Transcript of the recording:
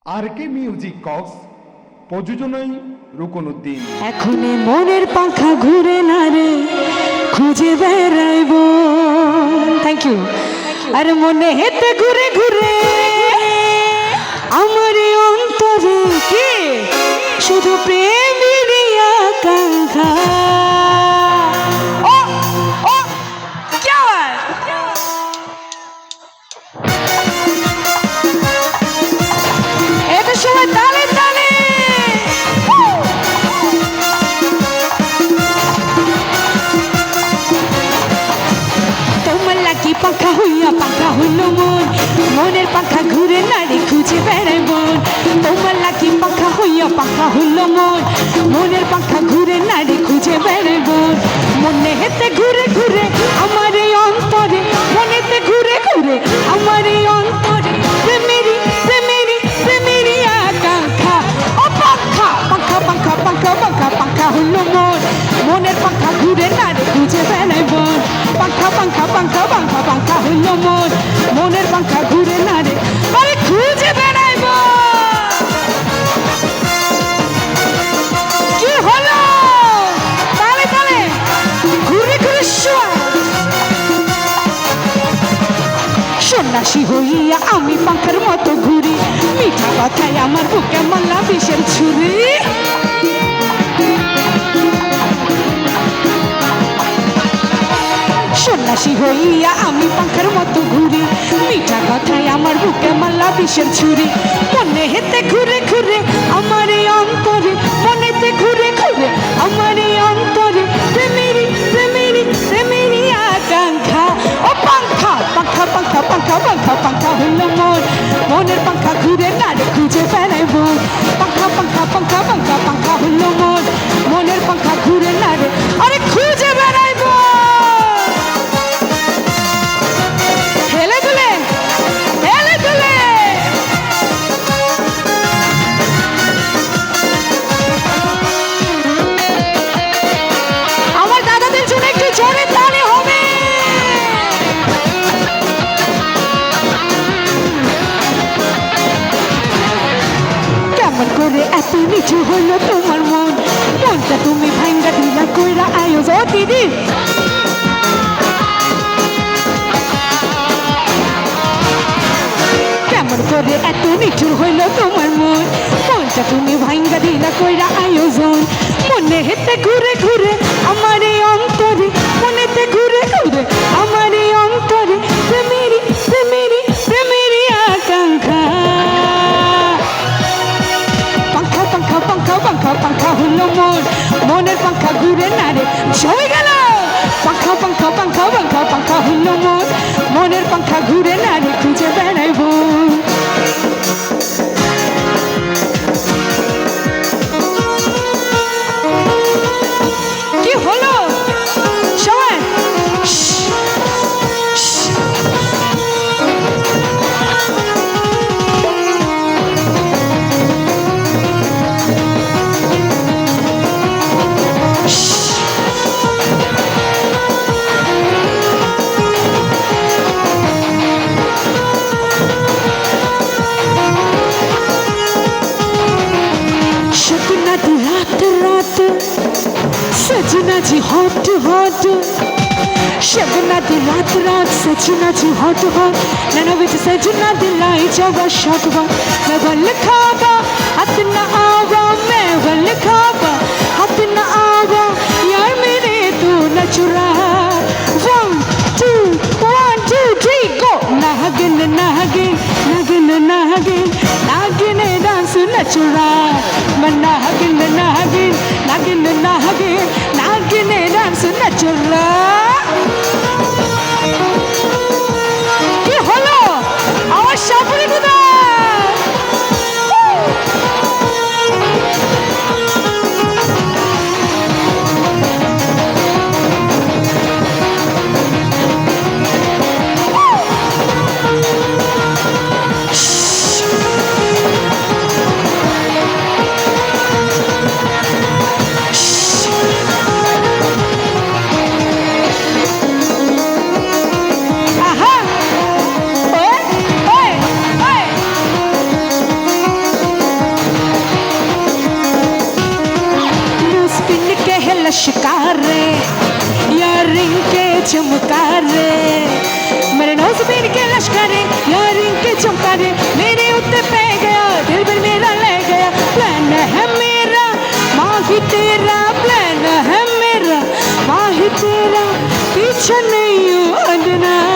আর কে music Cox প্রযোজনায় রুকনউদ্দিন। এখন মনের পাখা ঘুরে না রে, খুঁজে বেড়াইব। Thank you. আর মনে হেতে ঘুরে ঘুরে আমার অন্তরে কি শুধু প্রেমেরই আকাঙ্ক্ষা। ও ও क्या এত সময় তালে তালে তোমার লাগি পাখা হইল মন, মনের পাখা ঘুরে নাড়ি খুঁজে বেড়াই মন। তোমার লাগি পাখা হইল মন, মনের পাখা ঘুরে নাড়ি খুঁজে বেড়াই মন। মনে হেতে ঘুরে ঘুরে আমার এই অন্তরে, মনেতে ঘুরে ঘুরে আমার এই অন্তরে প্রেমেরই প্রেমেরই প্রেমেরই আকাঙ্ক্ষা। ও পাখা পাখা পাখা পাখা পাখা পাখা হইল মন, মনের পাখা ঘুরে নাড়ি খুঁজে বেড়াই মন। পাখা পাখা পাখা পাখা পাখা হইল মন, মনের পাখা ঘুরে নাড়ি আরে খুঁজে বেড়াই মন। কি হলো তালে তালে ঘুরে ঘুরে সন্ন্যাসী হইয়া আমি পাখার মতো ঘুরি, মিঠা কথায় আমার বুকে মাল্লা বিষের ছুরি। সন্ন্যাসী হইয়া আমি পাখার মতো ঘুরি, মিঠা কথায় আমার বুকে মাল্লা বিষের ছুরি। মনে হেতে ঘুরে ঘুরে আমার এই অন্তরে, মনেতে ঘুরে ঘুরে আমার এই অন্তরে প্রেমেরই প্রেমেরই প্রেমেরই আকাঙ্ক্ষা। ও পাখা পাখা পাখা পাখা পাখা পাখা হইল মন, মনের পাখা ঘুরে নাড়ে খুঁজে বেড়াই মন। পাখা পাখা পাখা পাখা পাখা হইল মন, মনের পাখা ঘুরে নাড়ে আরে খুঁজে বেড়াই মন। হেলে দুলে হেলে দুলে আমার দাদাদের জন্য একটু জোরে তালি হবে। কেমন করে এত নিচু হলো তোমার মন, মনটা তুমি ভাঙ্গা দিলা কইরা আয়োজ। ও দিদি কেমন করে এত নিচু হইল তোমার মন, মনটা তুমি ভাঙ্গা দিলা কইরা আয়োজন। মনে হেতে ঘুরে ঘুরে আমার এই অন্তরে, মনেতে ঘুরে ঘুরে আমার এই অন্তরে প্রেমেরই প্রেমেরই প্রেমেরই আকাঙ্ক্ষা। পাখা পাখা পাখা পাখা পাখা হলো মন, মনের পাখা ঘুরে নাড়ে জমে গেল। পাখা পাখা পাখা পাখা পাখা হলো মন, মনের পাখা ঘুরে নাড়ে খুঁজে বেড়াইব। কি হলো সবাই सजना जी हॉट हॉट, शगना दी रात रात सजना जी हॉट हॉट। नैना विच सजना दी लाई जावा शॉट वन। मैं वल खावा हथ न आवा, मैं वल खावा हथ न आवा, यार मेरे तू न चुरा। 1 2 1 2 3 गो। नागिन नागिन नागिन नागिन नागिन डांस न चुरा। मैं नागिन नागिन नागिन नागिन नागिन डांस न चुरा। কি হলো আমার সাপুরি কোথায়? चमका रे मेरे नौजबीन के लश्करे यारिंग के चमकारे मेरे उत्ते पे गया दिल भी मेरा ले गया प्लान है मेरा माही तेरा प्लान है मेरा माही तेरा पीछे नहीं हूँ अंजना